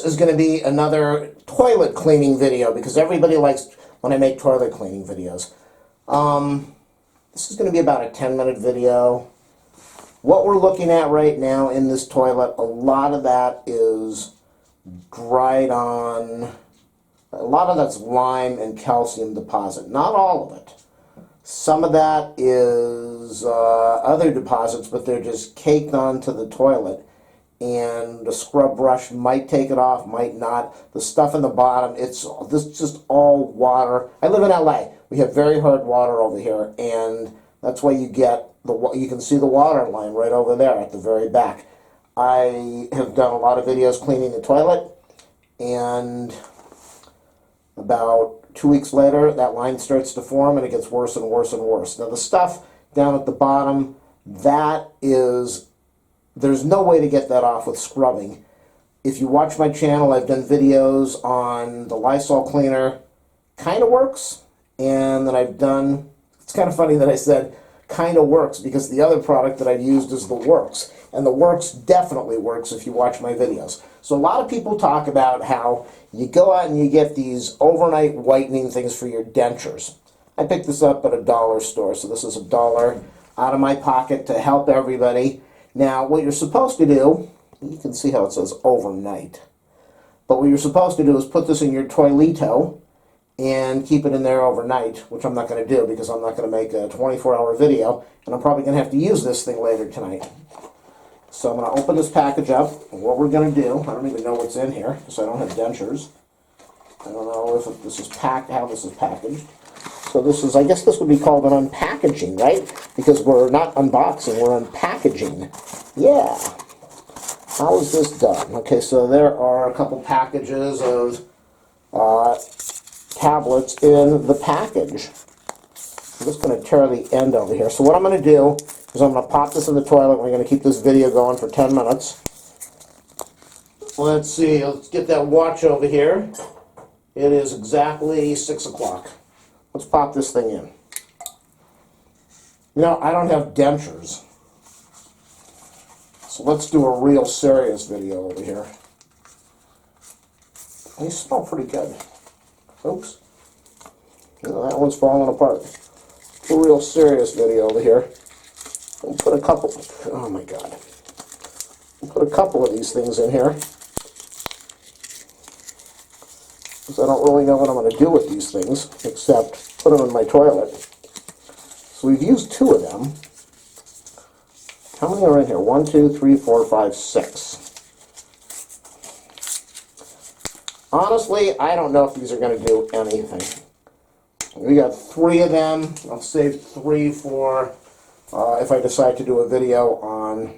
Is going to be another toilet cleaning video because everybody likes when I make toilet cleaning videos. This is going to be about a 10-minute video. What we're looking at right now in this toilet, a lot of that is dried on, a lot of that's lime and calcium deposit. Not all of it. Some of that is other deposits, but they're just caked onto the toilet. And the scrub brush might take it off, might not. The stuff in the bottom, this just all water. I live in LA. We have very hard water over here, and that's why you get you can see the water line right over there at the very back. I have done a lot of videos cleaning the toilet, and about 2 weeks later, that line starts to form, and it gets worse and worse and worse. Now, the stuff down at the bottom, there's no way to get that off with scrubbing. If you watch my channel, I've done videos on the Lysol cleaner. Kind of works. And then it's kind of funny that I said kind of works because the other product that I've used is the Works. And the Works definitely works if you watch my videos. So a lot of people talk about how you go out and you get these overnight whitening things for your dentures. I picked this up at a dollar store, so this is $1 out of my pocket to help everybody. Now, what you're supposed to do, you can see how it says overnight, but what you're supposed to do is put this in your toilito and keep it in there overnight, which I'm not going to do because I'm not going to make a 24-hour video, and I'm probably going to have to use this thing later tonight. So I'm going to open this package up, and what we're going to do, I don't even know what's in here because I don't have dentures. I don't know if this is packed, how this is packaged. So this is, I guess this would be called an unpackaging, right? Because we're not unboxing, we're unpackaging. Yeah. How is this done? Okay, so there are a couple packages of tablets in the package. I'm just going to tear the end over here. So what I'm going to do is I'm going to pop this in the toilet. We're going to keep this video going for 10 minutes. Let's see, let's get that watch over here. It is exactly 6 o'clock. Let's pop this thing in. You know, I don't have dentures. So let's do a real serious video over here. They smell pretty good. Oops. You know, that one's falling apart. A real serious video over here. We'll put a couple, oh my God. We'll put a couple of these things in here. Because I don't really know what I'm going to do with these things, except put them in my toilet. So we've used 2 of them. How many are in here? 1, 2, 3, 4, 5, 6. Honestly, I don't know if these are going to do anything. We got 3 of them. I'll save 3 for if I decide to do a video on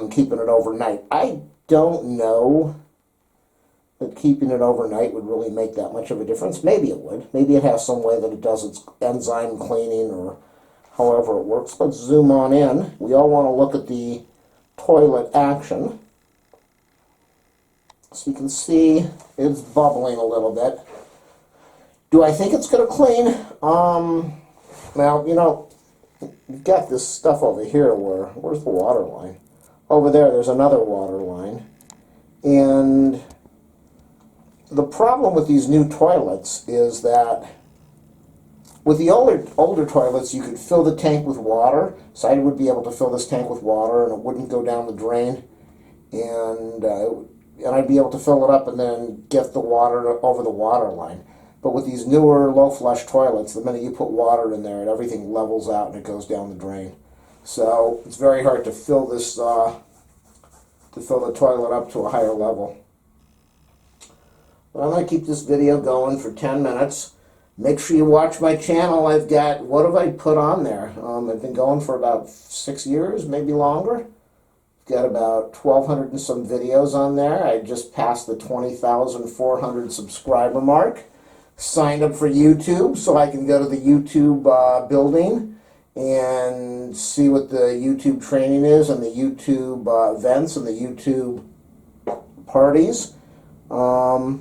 keeping it overnight. I don't know that keeping it overnight would really make that much of a difference. Maybe it would. Maybe it has some way that it does its enzyme cleaning or however it works. Let's zoom on in. We all want to look at the toilet action. So you can see it's bubbling a little bit. Do I think it's going to clean? Well, you know, you've got this stuff over here where's the water line? Over there's another water line. And the problem with these new toilets is that with the older toilets, you could fill the tank with water. So I would be able to fill this tank with water, and it wouldn't go down the drain. And I'd be able to fill it up and then get the water over the water line. But with these newer low-flush toilets, the minute you put water in there, everything levels out and it goes down the drain. So it's very hard to fill this, to fill the toilet up to a higher level. But I'm going to keep this video going for 10 minutes. Make sure you watch my channel. I've got, what have I put on there? I've been going for about 6 years, maybe longer. Got about 1,200 and some videos on there. I just passed the 20,400 subscriber mark. Signed up for YouTube so I can go to the YouTube building and see what the YouTube training is and the YouTube events and the YouTube parties. So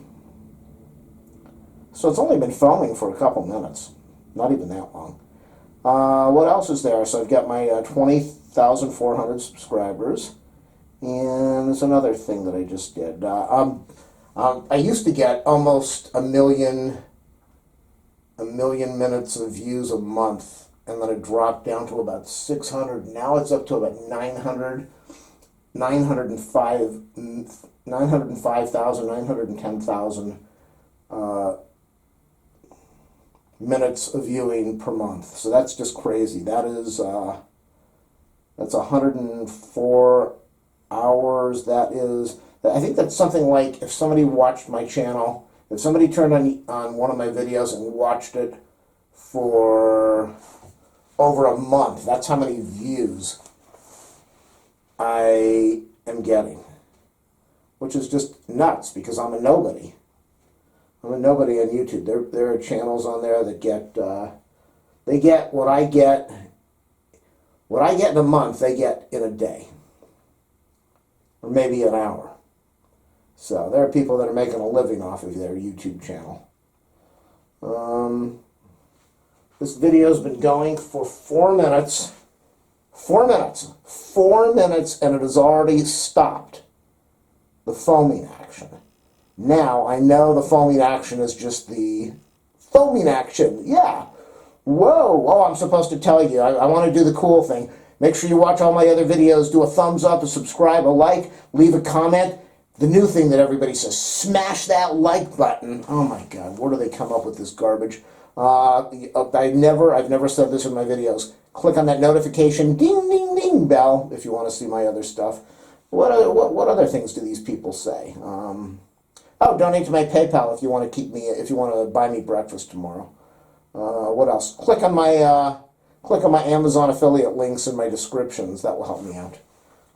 it's only been filming for a couple minutes. Not even that long. What else is there? So I've got my 20,400 subscribers. And there's another thing that I just did. I used to get almost a million minutes of views a month, and then it dropped down to about 600. Now it's up to about 905,000, 910,000 minutes of viewing per month. So that's just crazy. That's 104 hours. I think that's something like, if somebody watched my channel, if somebody turned on one of my videos and watched it for over a month, that's how many views I am getting, which is just nuts because I'm a nobody. I'm a nobody on YouTube. There are channels on there that get they get what I get. What I get in a month, they get in a day, or maybe an hour. So there are people that are making a living off of their YouTube channel. This video's been going for 4 minutes. 4 minutes. 4 minutes, and it has already stopped the foaming action. Now, I know the foaming action is just the foaming action. Yeah. Whoa. Oh, I'm supposed to tell you. I want to do the cool thing. Make sure you watch all my other videos. Do a thumbs up, a subscribe, a like, leave a comment. The new thing that everybody says, smash that like button. Oh my God, where do they come up with this garbage? I've never said this in my videos. Click on that notification, ding, ding, ding bell if you want to see my other stuff. What other things do these people say? Oh, donate to my PayPal if you want to buy me breakfast tomorrow. What else? Click on my Amazon affiliate links in my descriptions. That will help me out.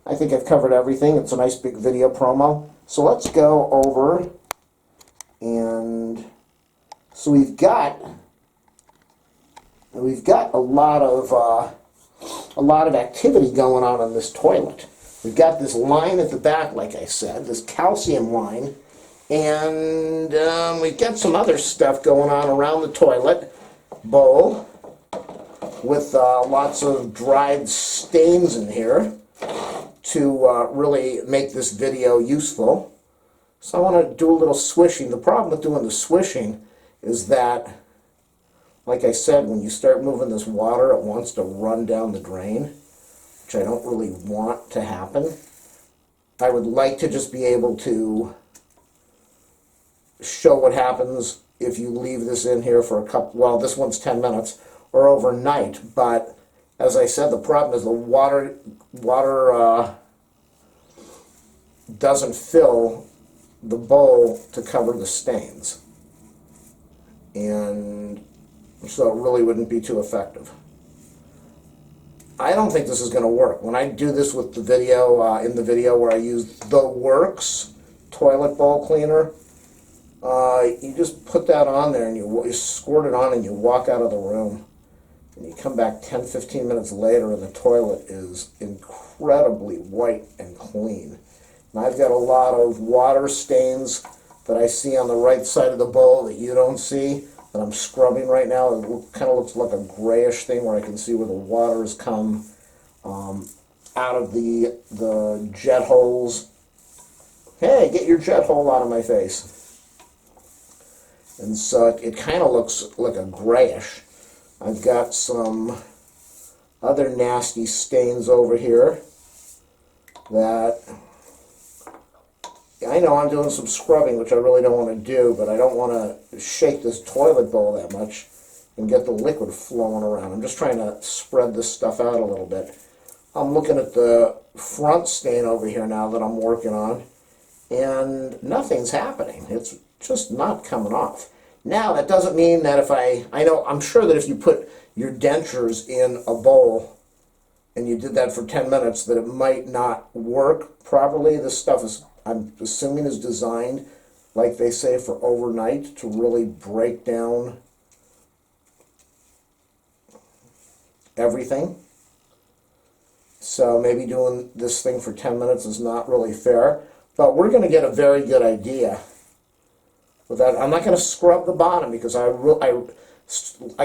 I think I've covered everything. It's a nice big video promo. So let's go over, and so we've got a lot of activity going on in this toilet. We've got this line at the back, like I said, this calcium line, and we've got some other stuff going on around the toilet bowl with lots of dried stains in here to really make this video useful. So I want to do a little swishing. The problem with doing the swishing is that, like I said, when you start moving this water, it wants to run down the drain, which I don't really want to happen. I would like to just be able to show what happens if you leave this in here for a couple, well, this one's 10 minutes, or overnight, but as I said, the problem is the water doesn't fill the bowl to cover the stains, and so it really wouldn't be too effective. I don't think this is going to work. When I do this with the video, in the video where I use The Works toilet bowl cleaner, you just put that on there and you squirt it on and you walk out of the room. And you come back 10-15 minutes later and the toilet is incredibly white and clean. And I've got a lot of water stains that I see on the right side of the bowl that you don't see, that I'm scrubbing right now. It kind of looks like a grayish thing where I can see where the water has come out of the jet holes. Hey, get your jet hole out of my face. And so it kind of looks like a grayish. I've got some other nasty stains over here that I know I'm doing some scrubbing, which I really don't want to do, but I don't want to shake this toilet bowl that much and get the liquid flowing around. I'm just trying to spread this stuff out a little bit. I'm looking at the front stain over here now that I'm working on, and nothing's happening. It's just not coming off. Now, that doesn't mean that I'm sure that if you put your dentures in a bowl and you did that for 10 minutes, that it might not work properly. This stuff is, I'm assuming, is designed, like they say, for overnight to really break down everything. So maybe doing this thing for 10 minutes is not really fair, but we're going to get a very good idea. Without, I'm not going to scrub the bottom because I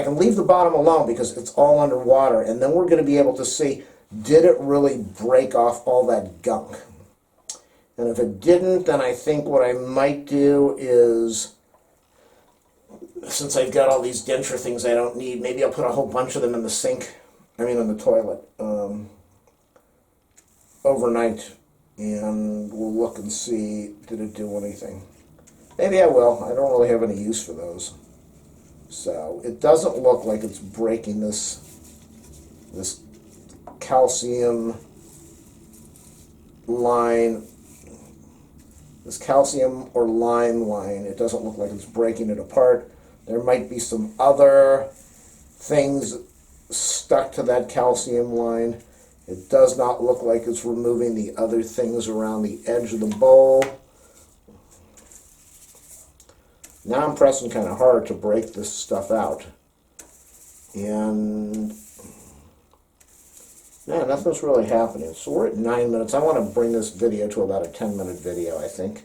can leave the bottom alone because it's all underwater, and then we're going to be able to see, did it really break off all that gunk? And if it didn't, then I think what I might do is, since I've got all these denture things I don't need, maybe I'll put a whole bunch of them in the sink, in the toilet, overnight, and we'll look and see, did it do anything. Maybe I will. I don't really have any use for those. So it doesn't look like it's breaking this calcium line, this calcium or lime line. It doesn't look like it's breaking it apart. There might be some other things stuck to that calcium line. It does not look like it's removing the other things around the edge of the bowl. Now I'm pressing kind of hard to break this stuff out. And yeah, nothing's really happening. So we're at 9 minutes. I want to bring this video to about a 10-minute video, I think.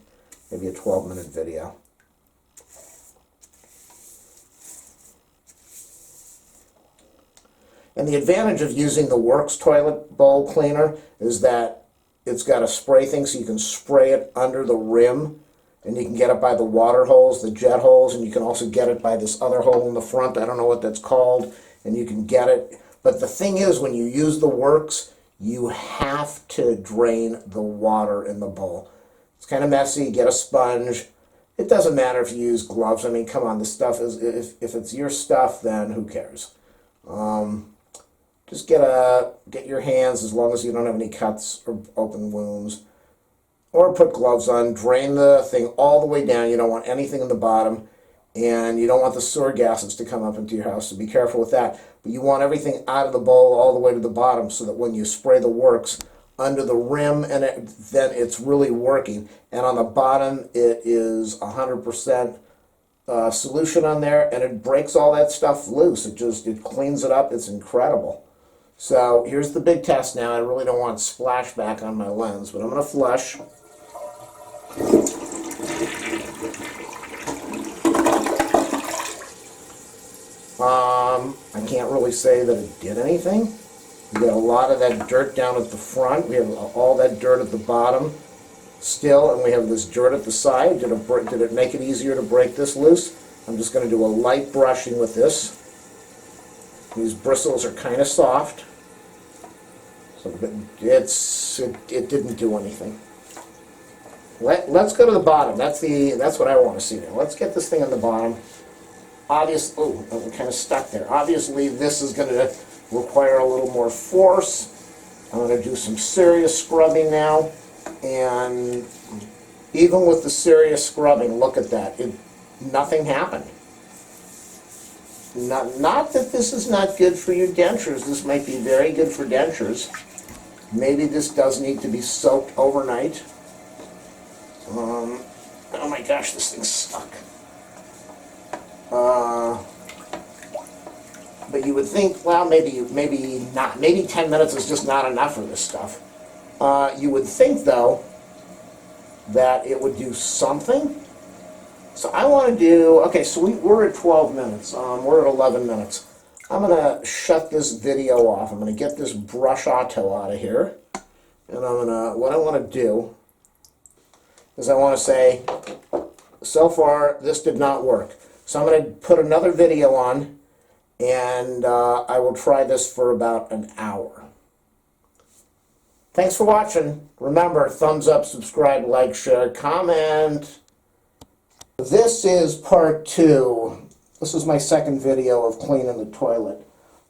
Maybe a 12-minute video. And the advantage of using the Works toilet bowl cleaner is that it's got a spray thing, so you can spray it under the rim, and you can get it by the water holes, the jet holes, and you can also get it by this other hole in the front. I don't know what that's called, and you can get it. But the thing is, when you use the Works, you have to drain the water in the bowl. It's kind of messy. Get a sponge. It doesn't matter if you use gloves. I mean, come on, this stuff is, if it's your stuff, then who cares? Just get your hands, as long as you don't have any cuts or open wounds. Or put gloves on, drain the thing all the way down. You don't want anything in the bottom, and you don't want the sewer gases to come up into your house, so be careful with that. But you want everything out of the bowl all the way to the bottom, so that when you spray the Works under the rim, and then it's really working. And on the bottom, it is 100% solution on there, and it breaks all that stuff loose. It cleans it up. It's incredible. So here's the big test now. I really don't want splashback on my lens, but I'm going to flush. I can't really say that it did anything. We got a lot of that dirt down at the front. We have all that dirt at the bottom still, and we have this dirt at the side. Did it make it easier to break this loose? I'm just going to do a light brushing with this. These bristles are kind of soft, so it didn't do anything. Let's go to the bottom. That's what I want to see now. Let's get this thing on the bottom. Obviously, oh, I'm kind of stuck there. Obviously, this is going to require a little more force. I'm going to do some serious scrubbing now, and even with the serious scrubbing, look at that. Nothing happened. Not that this is not good for your dentures. This might be very good for dentures. Maybe this does need to be soaked overnight. Oh my gosh, this thing's stuck. But you would think, well, maybe not. Maybe 10 minutes is just not enough for this stuff. You would think, though, that it would do something. So I want to do, okay, so we're at 12 minutes. We're at 11 minutes. I'm going to shut this video off. I'm going to get this brush auto out of here. And what I want to do is I want to say, so far, this did not work. So I'm going to put another video on, and I will try this for about an hour. Thanks for watching. Remember, thumbs up, subscribe, like, share, comment. This is part 2. This is my second video of cleaning the toilet.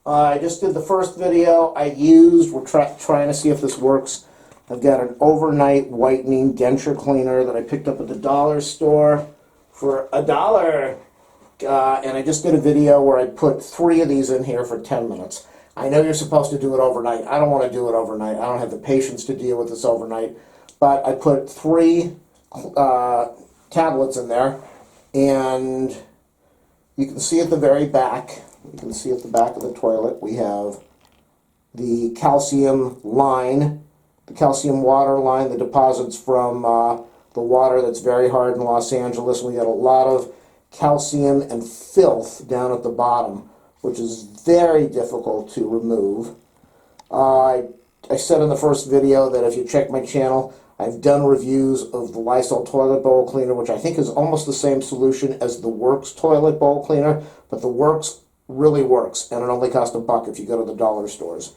I just did the first video. We're trying to see if this works. I've got an overnight whitening denture cleaner that I picked up at the dollar store for $1. And I just did a video where I put 3 of these in here for 10 minutes. I know you're supposed to do it overnight. I don't want to do it overnight. I don't have the patience to deal with this overnight. But I put 3 tablets in there, and you can see at the very back, you can see at the back of the toilet, we have the calcium line, the calcium water line that deposits from the water that's very hard in Los Angeles. We got a lot of calcium and filth down at the bottom, which is very difficult to remove. I said in the first video that if you check my channel, I've done reviews of the Lysol toilet bowl cleaner, which I think is almost the same solution as the Works toilet bowl cleaner, but the Works really works, and it only costs $1 if you go to the dollar stores.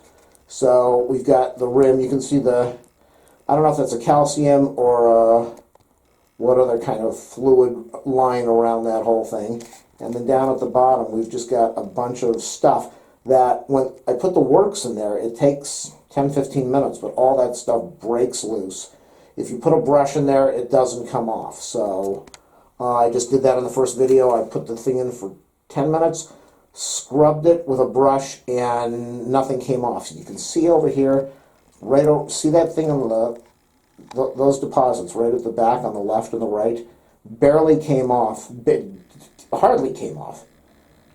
So we've got the rim. You can see the, I don't know if that's a calcium or what other kind of fluid line around that whole thing. And then down at the bottom, we've just got a bunch of stuff that when I put the Works in there, it takes 10-15 minutes, but all that stuff breaks loose. If you put a brush in there, it doesn't come off. So I just did that in the first video. I put the thing in for 10 minutes, scrubbed it with a brush, and nothing came off. So you can see over here, right over, see that thing on those deposits right at the back on the left and the right? Barely came off, hardly came off.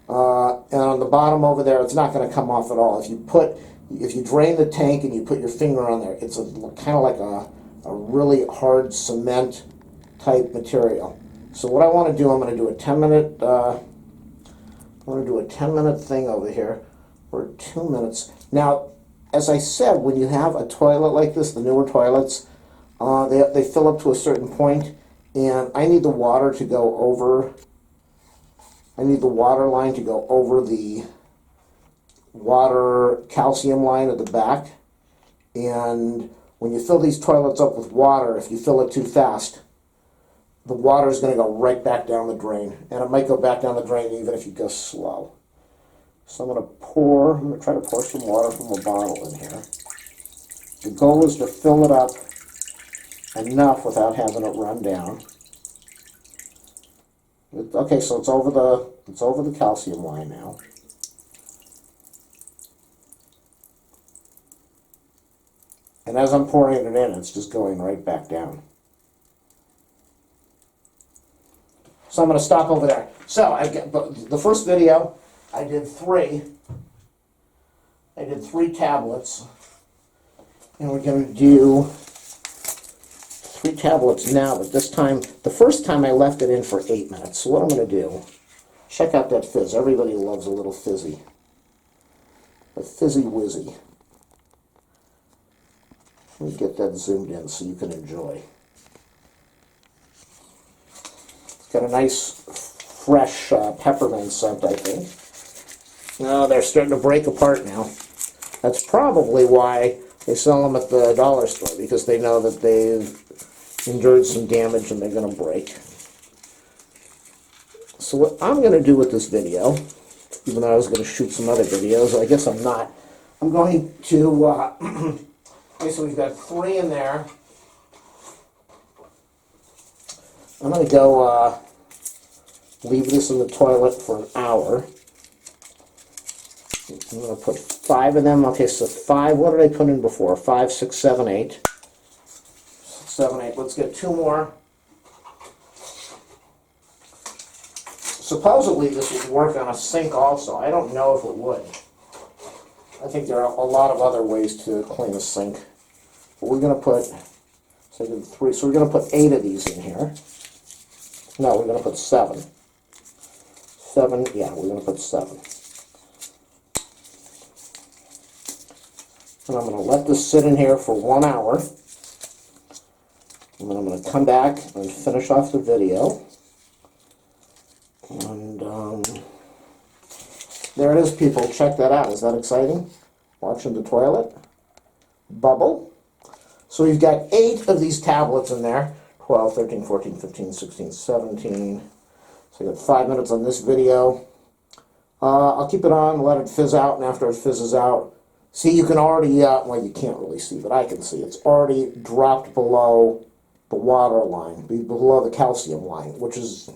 And on the bottom over there, it's not going to come off at all. If you drain the tank and you put your finger on there, it's kind of like a really hard cement type material. So what I want to do, I'm going to do a 10-minute. I want to do a 10-minute thing over here, or 2 minutes. Now, as I said, when you have a toilet like this, the newer toilets, they fill up to a certain point, and I need the water to go over. I need the water line to go over the water calcium line at the back. And when you fill these toilets up with water, if you fill it too fast, the water is going to go right back down the drain. And it might go back down the drain even if you go slow. So I'm going to try to pour some water from a bottle in here. The goal is to fill it up enough without having it run down. Okay, so it's over the calcium line now. And as I'm pouring it in, it's just going right back down. So I'm going to stop over there. So I've got the first video. I did three tablets, and we're going to do 3 tablets now, but this time, the first time I left it in for 8 minutes. So what I'm going to do, check out that fizz. Everybody loves a little fizzy. A fizzy wizzy. Let me get that zoomed in so you can enjoy. It's got a nice, fresh peppermint scent, I think. Oh, they're starting to break apart now. That's probably why they sell them at the dollar store, because they know that they've endured some damage and they're going to break. So what I'm going to do with this video, even though I was going to shoot some other videos, I guess I'm not. I'm going to, okay, so we've got 3 in there. I'm going to go leave this in the toilet for an hour. I'm going to put 5 of them. Okay, so 5, what did I put in before? 5, 6, 7, 8. 6, 7, 8. Let's get 2 more. Supposedly this would work on a sink also. I don't know if it would. I think there are a lot of other ways to clean a sink. But we're going to put, so I did 3, so we're going to put 8 of these in here. No, we're going to put 7. 7, yeah, we're going to put 7. And I'm going to let this sit in here for 1 hour. And then I'm going to come back and finish off the video. And there it is, people. Check that out. Is that exciting? Watching the toilet bubble. So we've got 8 of these tablets in there. 12, 13, 14, 15, 16, 17. So I got 5 minutes on this video. I'll keep it on, let it fizz out, and after it fizzes out, see, you can already, well, you can't really see, but I can see. It's already dropped below the water line, below the calcium line, which is,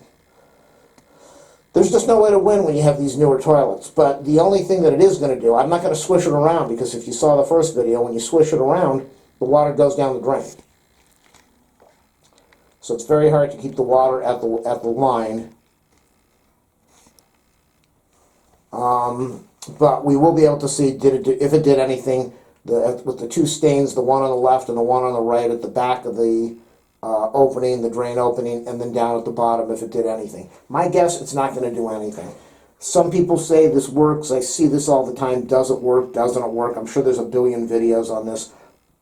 there's just no way to win when you have these newer toilets. But the only thing that it is going to do, I'm not going to swish it around, because if you saw the first video, when you swish it around, the water goes down the drain. So it's very hard to keep the water at the line. But we will be able to see if it did anything with the 2 stains, the one on the left and the one on the right at the back of the opening, the drain opening, and then down at the bottom if it did anything. My guess, it's not going to do anything. Some people say this works. I see this all the time. Does it work? Doesn't it work? I'm sure there's a billion videos on this.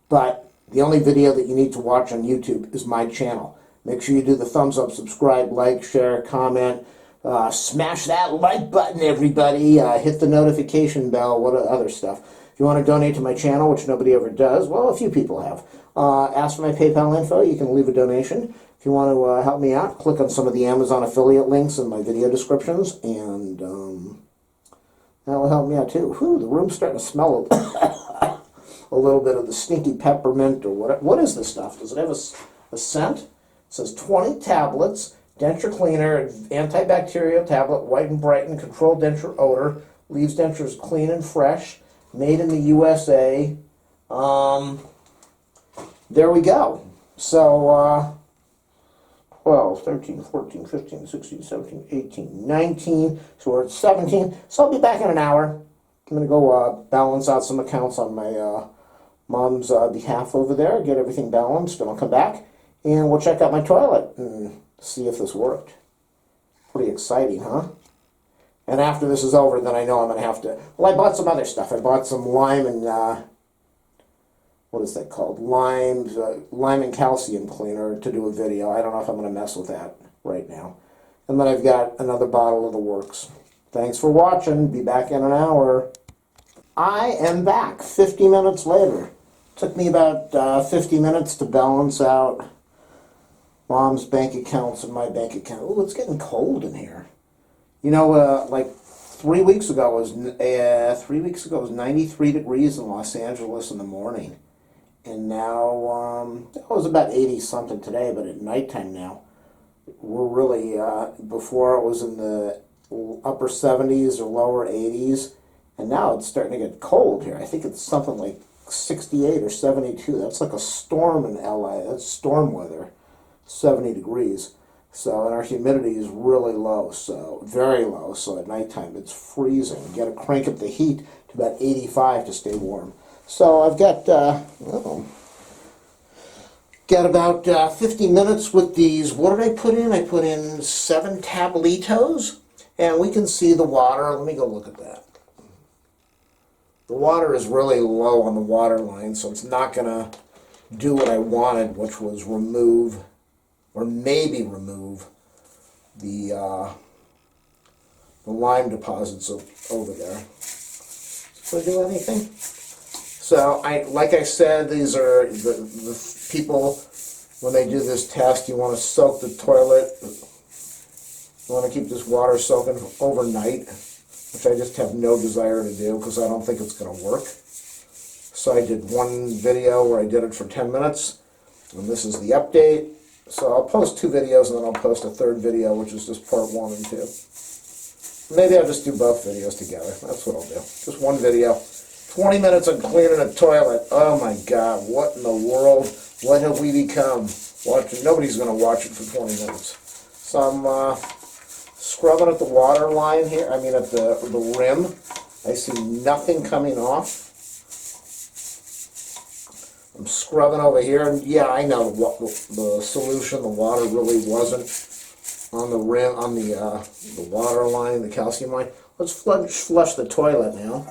But The only video that you need to watch on YouTube is my channel. Make sure you do the thumbs up, subscribe, like, share, comment. Smash that like button, everybody. Hit the notification bell, what other stuff. If you want to donate to my channel, which nobody ever does, well, a few people have. Ask for my PayPal info. You can leave a donation. If you want to help me out, click on some of the Amazon affiliate links in my video descriptions, and that will help me out too. Whew, the room's starting to smell a little bit of the stinky peppermint, or what is this stuff? Does it have a scent? It says 20 tablets, denture cleaner, antibacterial tablet, white and brighten, control denture odor, leaves dentures clean and fresh, made in the USA. There we go. So, 12, 13, 14, 15, 16, 17, 18, 19. So we're at 17. So I'll be back in an hour. I'm going to go balance out some accounts on my mom's behalf over there, get everything balanced, and I'll come back and we'll check out my toilet and see if this worked. Pretty exciting, huh? And after this is over, then I know I'm going to have to... Well, I bought some other stuff. I bought some lime and... what is that called? Lime and calcium cleaner to do a video. I don't know if I'm going to mess with that right now. And then I've got another bottle of the works. Thanks for watching. Be back in an hour. I am back 50 minutes later. Took me about 50 minutes to balance out Mom's bank accounts and my bank account. Oh, it's getting cold in here. You know, like 3 weeks ago it was 93 degrees in Los Angeles in the morning. And now, it was about 80 something today, but at nighttime now, we're really, before it was in the upper 70s or lower 80s, and now it's starting to get cold here. I think it's something like 68 or 72. That's like a storm in LA. That's storm weather, 70 degrees. So, and our humidity is really low, so very low. So at nighttime, it's freezing. You got to crank up the heat to about 85 to stay warm. So I've got about 50 minutes with these. What did I put in? I put in 7 tablitos, and we can see the water. Let me go look at that. The water is really low on the water line, so it's not going to do what I wanted, which was remove, or maybe remove, the lime deposits over there. Did I do anything? So, like I said, these are the people, when they do this test, you want to soak the toilet. You want to keep this water soaking overnight, which I just have no desire to do because I don't think it's going to work. So I did one video where I did it for 10 minutes, and this is the update. So I'll post 2 videos, and then I'll post a 3rd video, which is just part 1 and 2. Maybe I'll just do both videos together. That's what I'll do. Just one video. 20 minutes of cleaning a toilet. Oh my God, what in the world? What have we become? Nobody's going to watch it for 20 minutes. So I'm scrubbing at the water line here, at the rim. I see nothing coming off. I'm scrubbing over here, and yeah, I know the solution, the water really wasn't on the rim, on the water line, the calcium line. Let's flush the toilet now.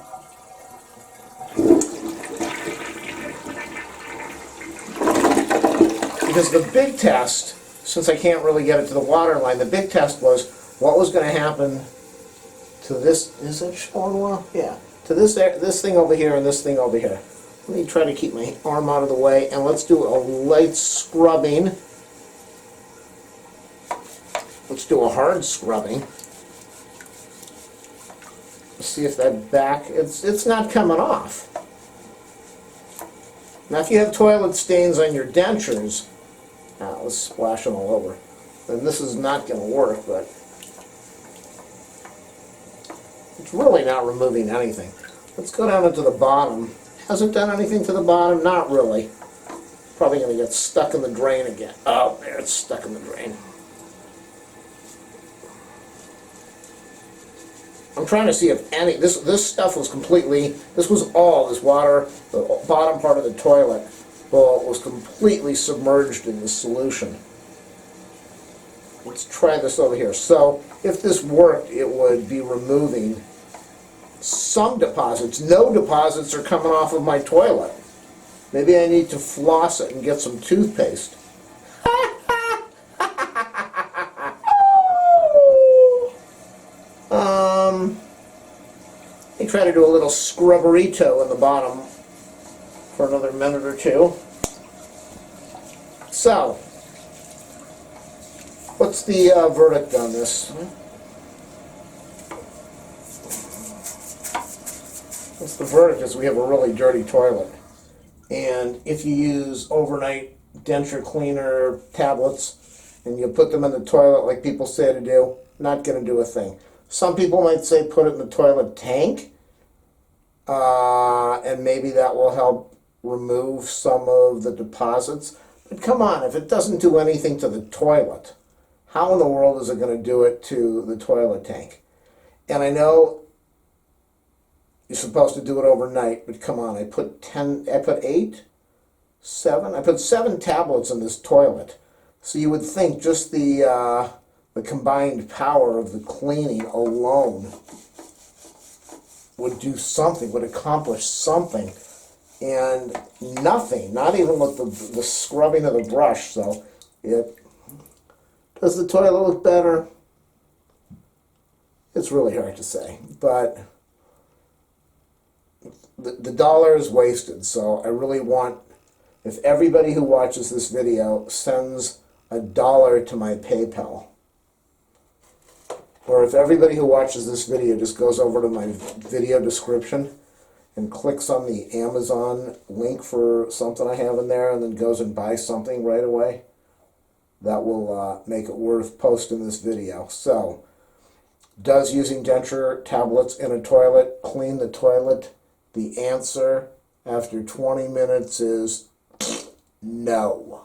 Because the big test, since I can't really get it to the water line, the big test was what was going to happen to this. Is it showing well? Yeah. To this thing over here and this thing over here. Let me try to keep my arm out of the way, and let's do a light scrubbing. Let's do a hard scrubbing. Let's see if that back, it's not coming off. Now if you have toilet stains on your dentures, let's splash them all over, then this is not going to work, but it's really not removing anything. Let's go down into the bottom. Hasn't done anything to the bottom? Not really. Probably going to get stuck in the drain again. Oh, there, it's stuck in the drain. I'm trying to see if any, this stuff was completely, this water, the bottom part of the toilet bowl was completely submerged in the solution. Let's try this over here. So, if this worked, it would be removing some deposits. No deposits are coming off of my toilet. Maybe I need to floss it and get some toothpaste. I try to do a little scrubberito in the bottom for another minute or two. So, what's the verdict on this? What's the verdict is we have a really dirty toilet. And if you use overnight denture cleaner tablets and you put them in the toilet like people say to do, not going to do a thing. Some people might say put it in the toilet tank, and maybe that will help remove some of the deposits. But come on, if it doesn't do anything to the toilet, how in the world is it going to do it to the toilet tank? And I know you're supposed to do it overnight, but come on, I put 7 tablets in this toilet. So you would think just the combined power of the cleaning alone would do something, would accomplish something. And nothing, not even with the scrubbing of the brush. So does the toilet look better? It's really hard to say, but the dollar is wasted. So I really want, if everybody who watches this video sends $1 to my PayPal, or if everybody who watches this video just goes over to my video description and clicks on the Amazon link for something I have in there and then goes and buys something right away, that will make it worth posting this video. So, does using denture tablets in a toilet clean the toilet? The answer after 20 minutes is no.